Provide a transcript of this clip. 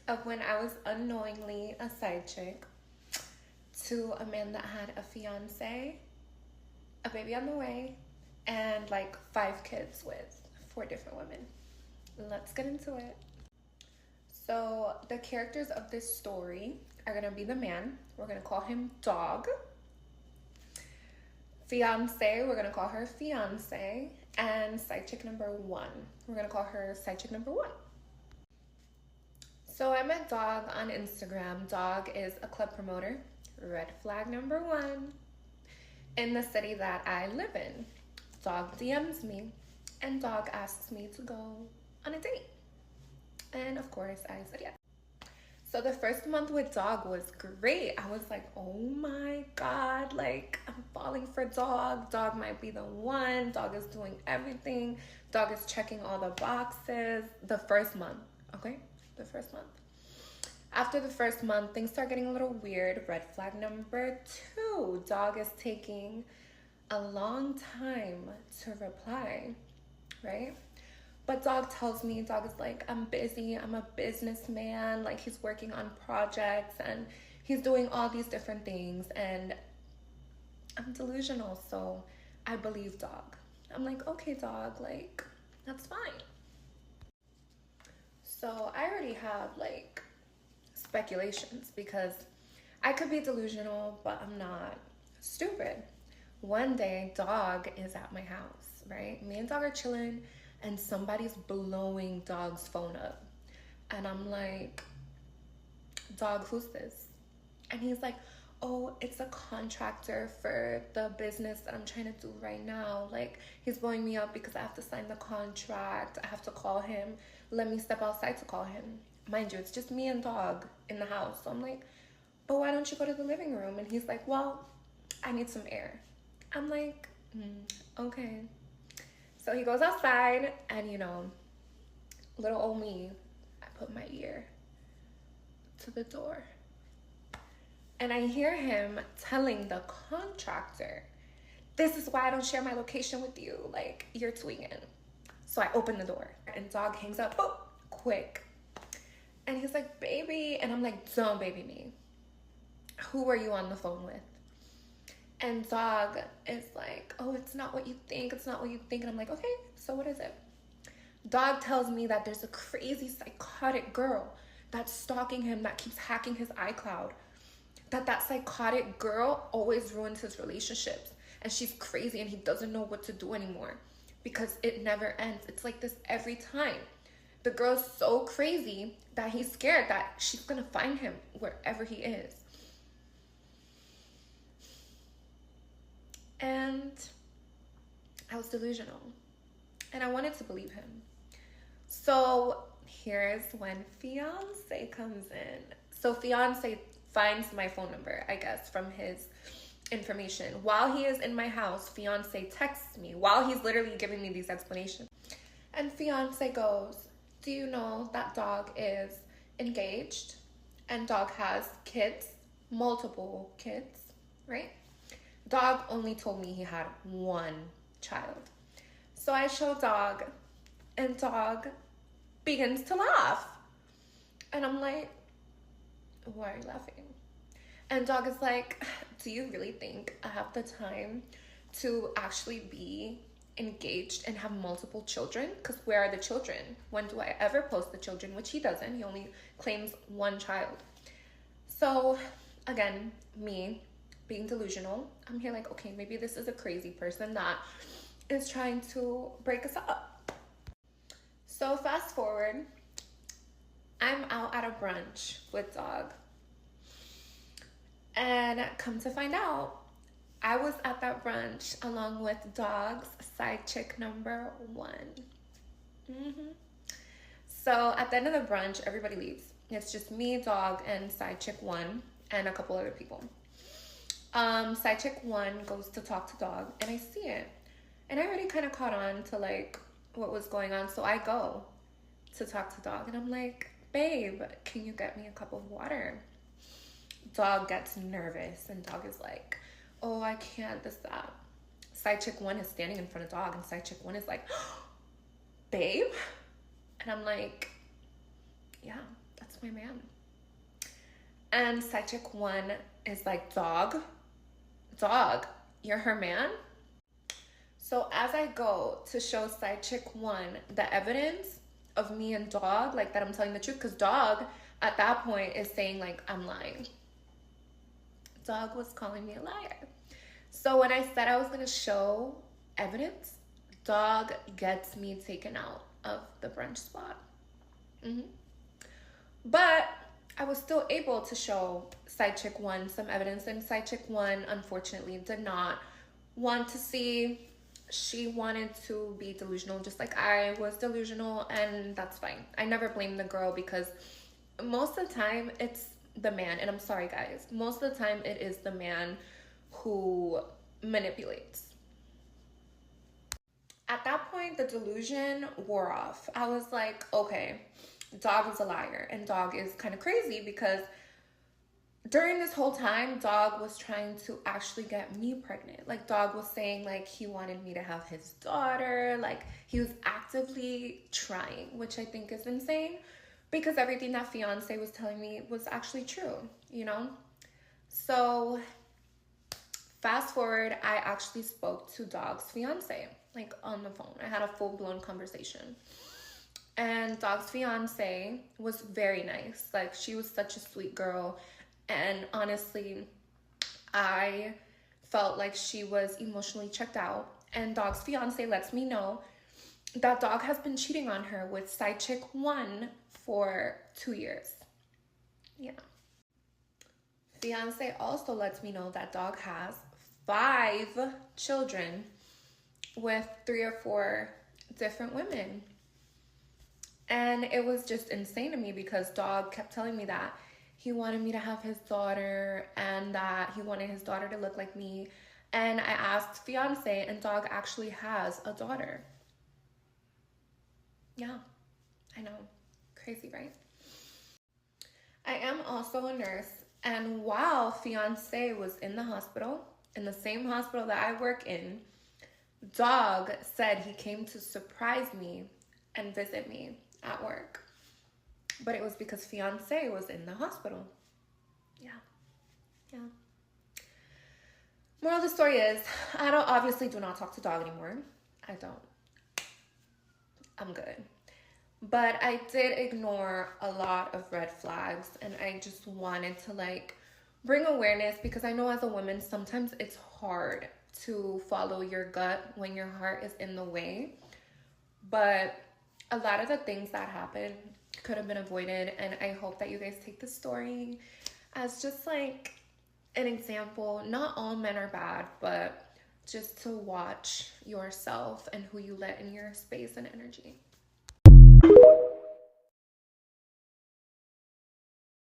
of when I was unknowingly a side chick to a man that had a fiance, a baby on the way, and like 5 kids with 4 different women. Let's get into it. So, the characters of this story are gonna be the man. We're gonna call him Dog. Fiance, we're gonna call her Fiance. And side chick number 1, we're gonna call her side chick number 1. So I met Dog on Instagram. Dog is a club promoter. Red flag number 1. In the city that I live in. Dog DMs me and Dog asks me to go on a date. And of course I said yes. So the first month with Dog was great. I was like, oh my God, like I'm falling for Dog. Dog might be the one. Dog is doing everything. Dog is checking all the boxes. The first month, okay? The first month. After the first month, things start getting a little weird. Red flag number 2, Dog is taking a long time to reply, right? But Dog tells me, Dog is like, I'm busy, I'm a businessman, like he's working on projects and he's doing all these different things and I'm delusional, so I believe Dog. I'm like, okay, Dog, like, that's fine. So I already have like speculations because I could be delusional, but I'm not stupid. One day, Dog is at my house, right? Me and Dog are chilling and somebody's blowing Dog's phone up. And I'm like, Dog, who's this? And he's like, oh, it's a contractor for the business that I'm trying to do right now. Like, he's blowing me up because I have to sign the contract. I have to call him. Let me step outside to call him. Mind you, it's just me and Dog in the house. So I'm like, but why don't you go to the living room? And he's like, well, I need some air. I'm like, okay. So he goes outside and, you know, little old me, I put my ear to the door. And I hear him telling the contractor, this is why I don't share my location with you. Like, you're tweaking. So I open the door and Dog hangs up, oh, quick. And he's like, baby. And I'm like, don't baby me. Who are you on the phone with? And Dog is like, oh, it's not what you think. It's not what you think. And I'm like, okay, so what is it? Dog tells me that there's a crazy psychotic girl that's stalking him, that keeps hacking his iCloud. That psychotic girl always ruins his relationships. And she's crazy and he doesn't know what to do anymore because it never ends. It's like this every time. The girl's so crazy that he's scared that she's going to find him wherever he is. And I was delusional. And I wanted to believe him. So here's when Fiance comes in. So Fiance finds my phone number, I guess, from his information. While he is in my house, Fiance texts me while he's literally giving me these explanations. And Fiance goes, do you know that Dog is engaged? And Dog has kids, multiple kids, right? Dog only told me he had 1 child. So I show Dog, and Dog begins to laugh. And I'm like, why are you laughing? And Dog is like, do you really think I have the time to actually be engaged and have multiple children? Because where are the children? When do I ever post the children? Which he doesn't. He only claims 1 child. So again, me being delusional, I'm here like, okay, maybe this is a crazy person that is trying to break us up. So fast forward, I'm out at a brunch with Dog. And come to find out, I was at that brunch along with Dog's side chick number 1. So at the end of the brunch, everybody leaves. It's just me, Dog, and side chick 1, and a couple other people. Side chick 1 goes to talk to Dog, and I see it. And I already kind of caught on to like what was going on. So I go to talk to Dog, and I'm like, babe, can you get me a cup of water? Dog gets nervous, and Dog is like, oh, I can't, this, that. Side chick 1 is standing in front of Dog, and side chick 1 is like, babe? And I'm like, yeah, that's that's my man. And side chick one is like, dog, you're her man? So as I go to show side chick one the evidence of me and dog, like that I'm telling the truth, because dog at that point is saying like I'm lying. Dog was calling me a liar. So when I said I was gonna show evidence, dog gets me taken out of the brunch spot. But I was still able to show side chick one some evidence, and side chick one unfortunately did not want to see. She wanted to be delusional just like I was delusional, and that's fine. I never blame the girl, because most of the time it's the man, and I'm sorry guys, most of the time it is the man who manipulates. At that point, the delusion wore off. I was like, okay, dog is a liar, and dog is kind of crazy, because during this whole time, dog was trying to actually get me pregnant. Like, dog was saying like he wanted me to have his daughter. Like, he was actively trying, which I think is insane, because everything that fiance was telling me was actually true, you know? So fast forward, I actually spoke to dog's fiance, like on the phone. I had a full-blown conversation. And dog's fiance was very nice. Like, she was such a sweet girl. And honestly, I felt like she was emotionally checked out. And dog's fiance lets me know that dog has been cheating on her with side chick one for 2 years. Yeah. Fiance also lets me know that dog has 5 children with 3 or 4 different women. And it was just insane to me, because dog kept telling me that he wanted me to have his daughter, and that he wanted his daughter to look like me. And I asked fiance, and dog actually has a daughter. Yeah, I know. Crazy, right? I am also a nurse, and while fiance was in the hospital, in the same hospital that I work in, dog said he came to surprise me and visit me at work. But it was because fiance was in the hospital. Yeah. Moral of the story is, I obviously do not talk to dog anymore. I don't. I'm good. But I did ignore a lot of red flags, and I just wanted to like bring awareness, because I know as a woman, sometimes it's hard to follow your gut when your heart is in the way. But a lot of the things that happened could have been avoided, and I hope that you guys take this story as just like an example. Not all men are bad, but just to watch yourself and who you let in your space and energy.